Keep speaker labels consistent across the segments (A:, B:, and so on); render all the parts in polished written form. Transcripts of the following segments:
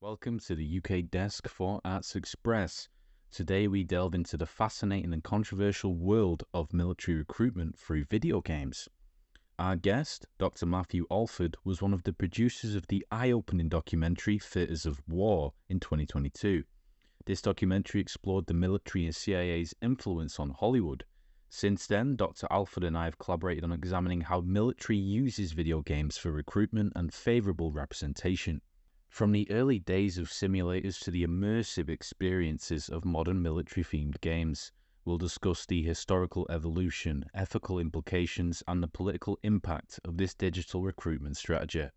A: Welcome to the UK desk for Arts Express. Today we delve into the fascinating and controversial world of military recruitment through video games. Our guest, Dr. Matthew Alford, was one of the producers of the eye-opening documentary Theatres of War in 2022. This documentary explored the military and CIA's influence on Hollywood. Since then, Dr. Alford and I have collaborated on examining how military uses video games for recruitment and favourable representation. From the early days of simulators to the immersive experiences of modern military-themed games, we'll discuss the historical evolution, ethical implications, and the political impact of this digital recruitment strategy.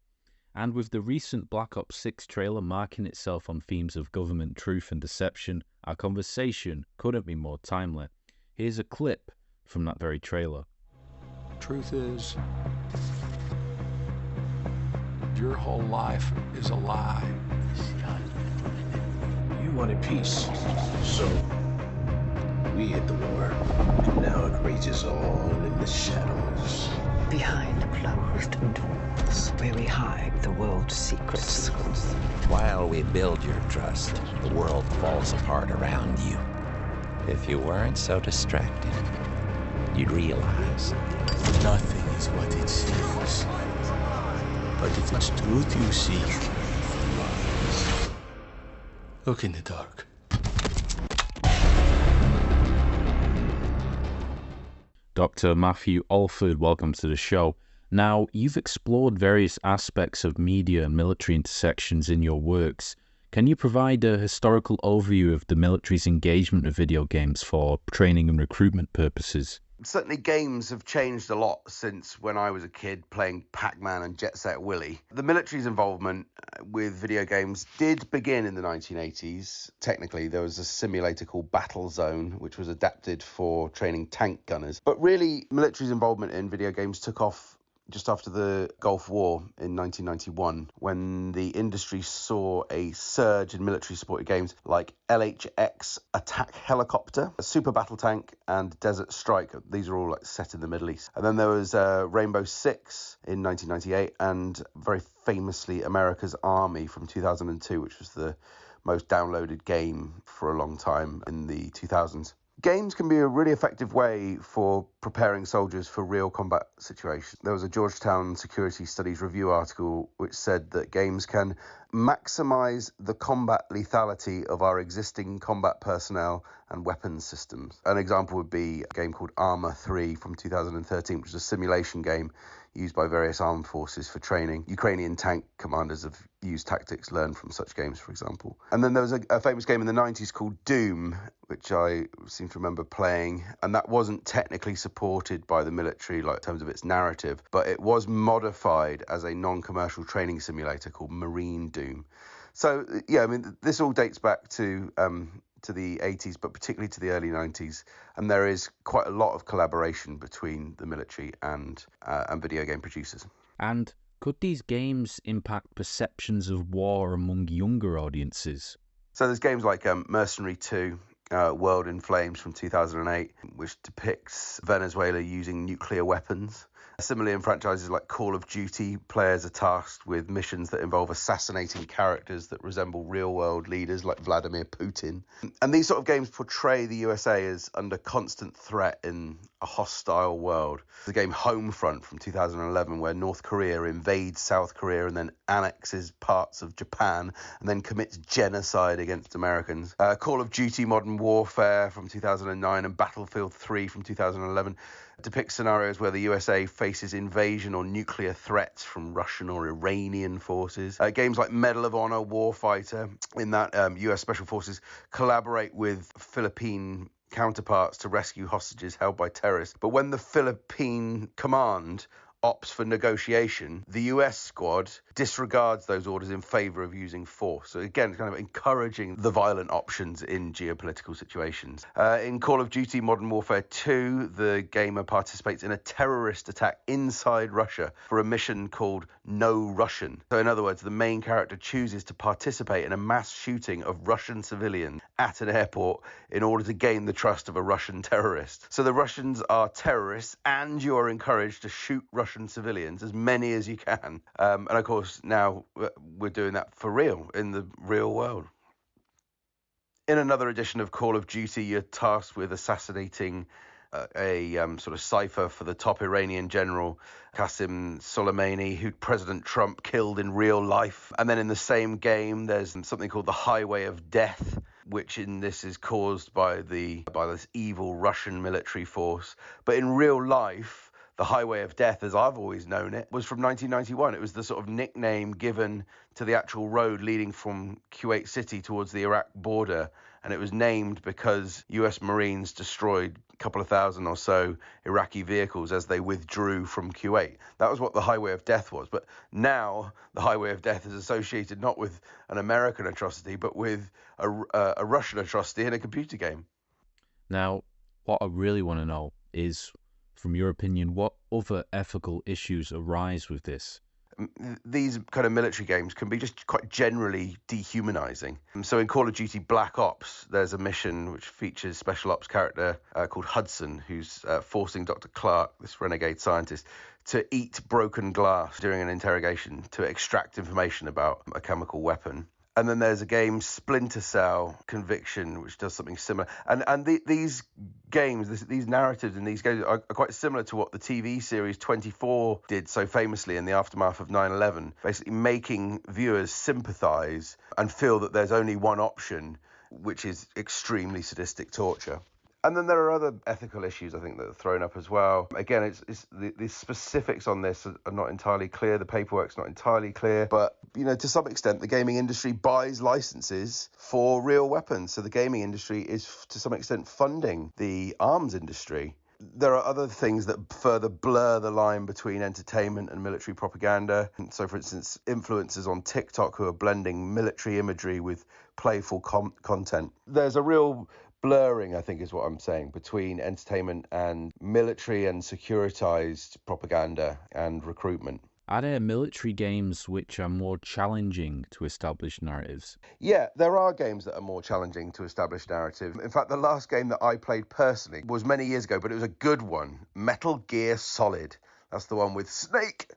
A: And with the recent Black Ops 6 trailer marking itself on themes of government truth and deception, our conversation couldn't be more timely. Here's a clip from that very trailer.
B: Truth is, your whole life is a lie.
C: You wanted peace, so we hit the war. And now it rages on in the shadows.
D: Behind closed doors, where we hide the world's secrets.
E: While we build your trust, the world falls apart around you. If you weren't so distracted, you'd realize
C: Nothing is what it seems. But if it's truth you seek, look in the dark.
A: Dr. Matthew Alford, welcome to the show. Now, you've explored various aspects of media and military intersections in your works. Can you provide a historical overview of the military's engagement with video games for training and recruitment purposes?
F: Certainly games have changed a lot since when I was a kid playing Pac Man and Jet Set Willy. The military's involvement with video games did begin in the 1980s. Technically, there was a simulator called Battle Zone, which was adapted for training tank gunners. But really, military's involvement in video games took off just after the Gulf War in 1991, when the industry saw a surge in military-supported games like LHX Attack Helicopter, Super Battle Tank, and Desert Strike. These are all set in the Middle East. And then there was Rainbow Six in 1998, and very famously America's Army from 2002, which was the most downloaded game for a long time in the 2000s. Games can be a really effective way for preparing soldiers for real combat situations. There was a Georgetown Security Studies review article which said that games can maximize the combat lethality of our existing combat personnel and weapons systems. An example would be a game called ARMA 3 from 2013, which is a simulation game used by various armed forces for training. Ukrainian tank commanders have used tactics learned from such games, for example. And then there was a famous game in the 90s called Doom, which I seem to remember playing, and that wasn't technically supported by the military, like in terms of its narrative, but it was modified as a non-commercial training simulator called Marine Doom. So, yeah, I mean, this all dates back to the 80s, but particularly to the early 90s. And there is quite a lot of collaboration between the military and video game producers.
A: And could these games impact perceptions of war among younger audiences?
F: So there's games like Mercenary 2, World in Flames from 2008, which depicts Venezuela using nuclear weapons. Similarly, in franchises like Call of Duty, players are tasked with missions that involve assassinating characters that resemble real-world leaders like Vladimir Putin. And these sort of games portray the USA as under constant threat in a hostile world. The game Homefront from 2011, where North Korea invades South Korea and then annexes parts of Japan and then commits genocide against Americans. Call of Duty Modern Warfare from 2009 and Battlefield 3 from 2011 depicts scenarios where the USA faces invasion or nuclear threats from Russian or Iranian forces. Games like Medal of Honor Warfighter, in that US Special Forces collaborate with Philippine counterparts to rescue hostages held by terrorists. But when the Philippine command opts for negotiation, the US squad disregards those orders in favor of using force. So again, it's kind of encouraging the violent options in geopolitical situations. In Call of Duty Modern Warfare 2, the gamer participates in a terrorist attack inside Russia for a mission called No Russian. So in other words, the main character chooses to participate in a mass shooting of Russian civilians at an airport in order to gain the trust of a Russian terrorist. So the Russians are terrorists, and you are encouraged to shoot Russian civilians, as many as you can. And of course, now we're doing that for real in the real world. In another edition of Call of Duty, you're tasked with assassinating a sort of cipher for the top Iranian general, Qasem Soleimani, who President Trump killed in real life. And then in the same game, there's something called the Highway of Death, which in this is caused by this evil Russian military force. But in real life, the Highway of Death, as I've always known it, was from 1991. It was the sort of nickname given to the actual road leading from Kuwait City towards the Iraq border. And it was named because US Marines destroyed a couple of thousand or so Iraqi vehicles as they withdrew from Kuwait. That was what the Highway of Death was. But now the Highway of Death is associated not with an American atrocity, but with a Russian atrocity in a computer game.
A: Now, what I really want to know is, from your opinion, what other ethical issues arise with this?
F: These kind of military games can be just quite generally dehumanizing. So in Call of Duty Black Ops, there's a mission which features special ops character called Hudson, who's forcing Dr. Clark, this renegade scientist, to eat broken glass during an interrogation to extract information about a chemical weapon. And then there's a game, Splinter Cell Conviction, which does something similar. And these games, these narratives in these games are quite similar to what the TV series 24 did so famously in the aftermath of 9/11, basically making viewers sympathize and feel that there's only one option, which is extremely sadistic torture. And then there are other ethical issues, I think, that are thrown up as well. Again, it's the specifics on this are not entirely clear. The paperwork's not entirely clear. But, to some extent, the gaming industry buys licenses for real weapons. So the gaming industry is, to some extent, funding the arms industry. There are other things that further blur the line between entertainment and military propaganda. So, for instance, influencers on TikTok who are blending military imagery with playful content. There's a real blurring, I think is what I'm saying, between entertainment and military and securitized propaganda and recruitment.
A: Are there military games which are more challenging to establish narratives?
F: Yeah, there are games that are more challenging to establish narrative. In fact, the last game that I played personally was many years ago, but it was a good one. Metal Gear Solid. That's the one with Snake.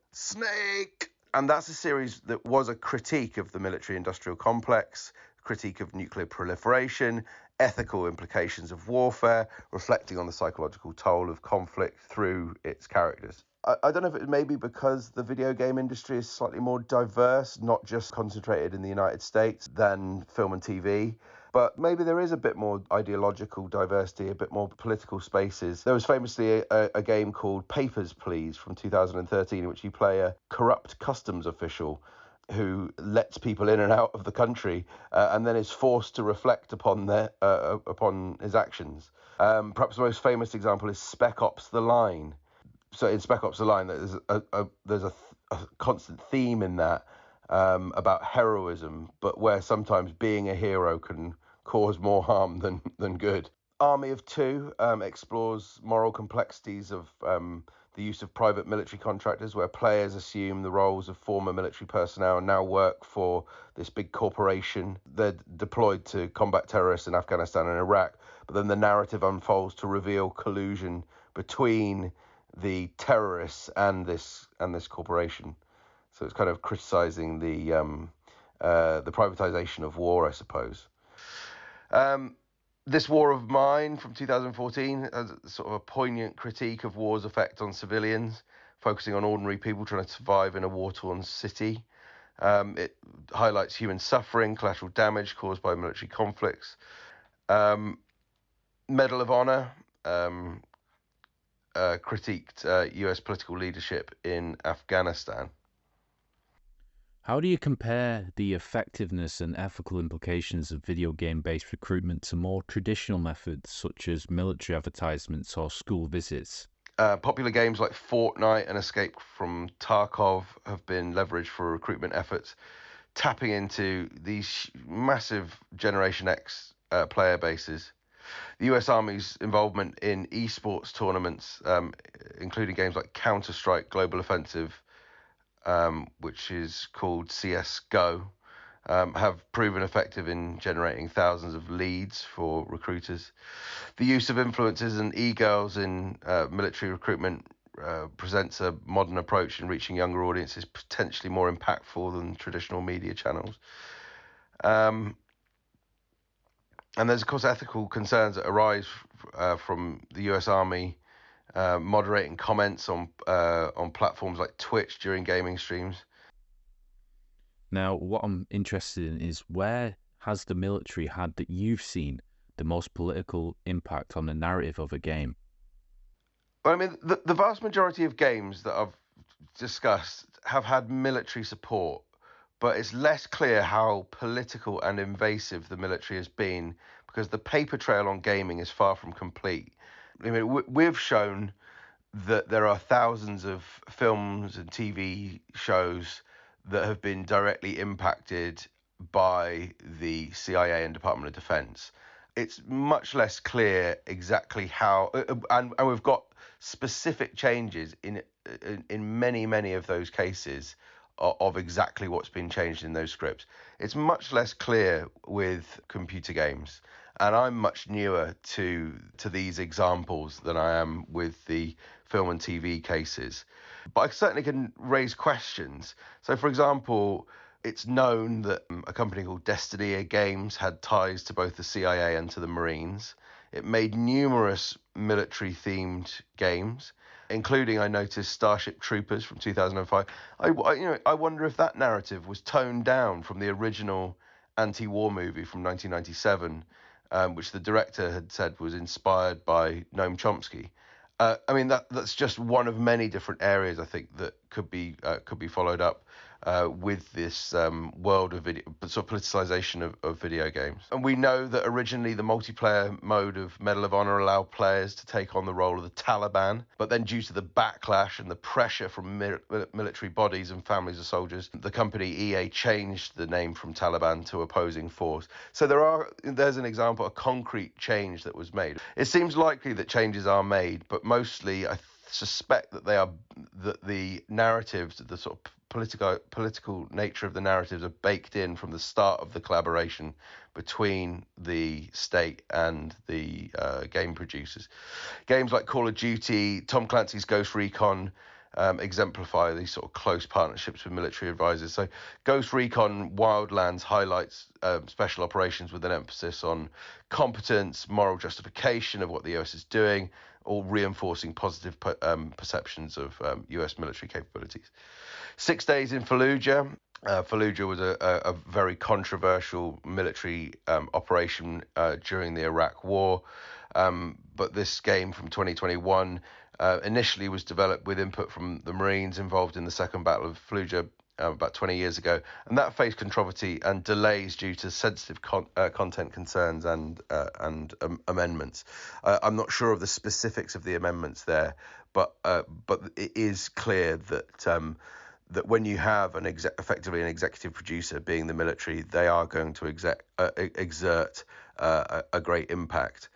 F: And that's a series that was a critique of the military-industrial complex, critique of nuclear proliferation, ethical implications of warfare, reflecting on the psychological toll of conflict through its characters. I don't know if it may be because the video game industry is slightly more diverse, not just concentrated in the United States, than film and TV. But maybe there is a bit more ideological diversity, a bit more political spaces. There was famously a game called Papers, Please from 2013, in which you play a corrupt customs official who lets people in and out of the country and then is forced to reflect upon his actions. Perhaps the most famous example is Spec Ops: The Line. So in Spec Ops: The Line, there's a constant theme in that about heroism, but where sometimes being a hero can cause more harm than good. Army of Two explores moral complexities of the use of private military contractors, where players assume the roles of former military personnel and now work for this big corporation. They're deployed to combat terrorists in Afghanistan and Iraq, but then the narrative unfolds to reveal collusion between the terrorists and this corporation. So it's kind of criticizing the privatization of war, I suppose. This War of Mine from 2014 as sort of a poignant critique of war's effect on civilians, focusing on ordinary people trying to survive in a war-torn city. It highlights human suffering, collateral damage caused by military conflicts. Medal of Honor critiqued US political leadership in Afghanistan.
A: How do you compare the effectiveness and ethical implications of video game-based recruitment to more traditional methods such as military advertisements or school visits?
F: Popular games like Fortnite and Escape from Tarkov have been leveraged for recruitment efforts, tapping into these massive Generation X player bases. The US Army's involvement in esports tournaments, including games like Counter-Strike Global Offensive, which is called CSGO, have proven effective in generating thousands of leads for recruiters. The use of influencers and e-girls in military recruitment presents a modern approach in reaching younger audiences, potentially more impactful than traditional media channels. And there's, of course, ethical concerns that arise from the US Army moderating comments on platforms like Twitch during gaming streams.
A: Now, what I'm interested in is, where has the military had, that you've seen, the most political impact on the narrative of a game?
F: Well, I mean, the vast majority of games that I've discussed have had military support, but it's less clear how political and invasive the military has been, because the paper trail on gaming is far from complete. I mean, we've shown that there are thousands of films and TV shows that have been directly impacted by the CIA and Department of Defense. It's much less clear exactly how, and we've got specific changes in many of those cases of exactly what's been changed in those scripts. It's much less clear with computer games, and I'm much newer to these examples than I am with the film and TV cases. But I certainly can raise questions. So, for example, it's known that a company called Destiny Games had ties to both the CIA and to the Marines. It made numerous military-themed games, including, I noticed, Starship Troopers from 2005. I wonder if that narrative was toned down from the original anti-war movie from 1997, which the director had said was inspired by Noam Chomsky. I mean, that's just one of many different areas, I think, that could be followed up with this world of video, sort of politicization of video games. And we know that originally the multiplayer mode of Medal of Honor allowed players to take on the role of the Taliban, but then due to the backlash and the pressure from military bodies and families of soldiers, the company EA changed the name from Taliban to Opposing Force. So there's an example, a concrete change that was made. It seems likely that changes are made, but mostly I suspect that the narratives, the sort of political nature of the narratives, are baked in from the start of the collaboration between the state and the game producers. Games like Call of Duty, Tom Clancy's Ghost Recon exemplify these sort of close partnerships with military advisors. So Ghost Recon Wildlands highlights special operations with an emphasis on competence, moral justification of what the US is doing, all reinforcing positive perceptions of US military capabilities. 6 Days in Fallujah. Fallujah was a very controversial military operation during the Iraq War, but this game from 2021 initially was developed with input from the Marines involved in the Second Battle of Fallujah about 20 years ago, and that faced controversy and delays due to sensitive content concerns and amendments. I'm not sure of the specifics of the amendments there, but it is clear that that when you have effectively an executive producer being the military, they are going to exert a great impact.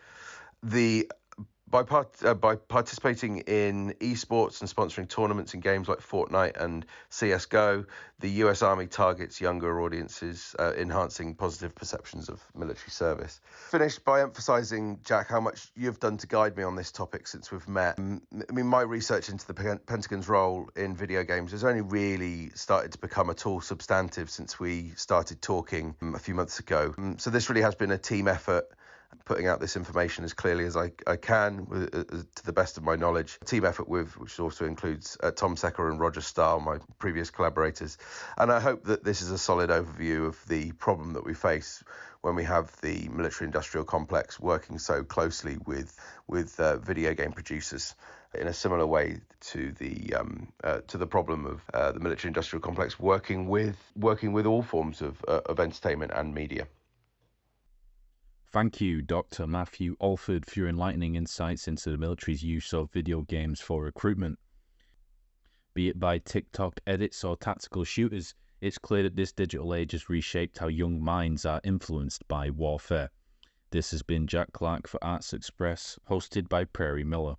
F: By participating in esports and sponsoring tournaments in games like Fortnite and CSGO, the US Army targets younger audiences, enhancing positive perceptions of military service. Finished by emphasizing, Jack, how much you've done to guide me on this topic since we've met. I mean, my research into the Pentagon's role in video games has only really started to become at all substantive since we started talking a few months ago. So this really has been a team effort, putting out this information as clearly as I can, to the best of my knowledge. A team effort which also includes Tom Secker and Roger Stahl, my previous collaborators. And I hope that this is a solid overview of the problem that we face when we have the military-industrial complex working so closely with video game producers, in a similar way to the problem of the military-industrial complex working with all forms of entertainment and media.
A: Thank you, Dr. Matthew Alford, for your enlightening insights into the military's use of video games for recruitment. Be it by TikTok edits or tactical shooters, it's clear that this digital age has reshaped how young minds are influenced by warfare. This has been Jack Clark for Arts Express, hosted by Prairie Miller.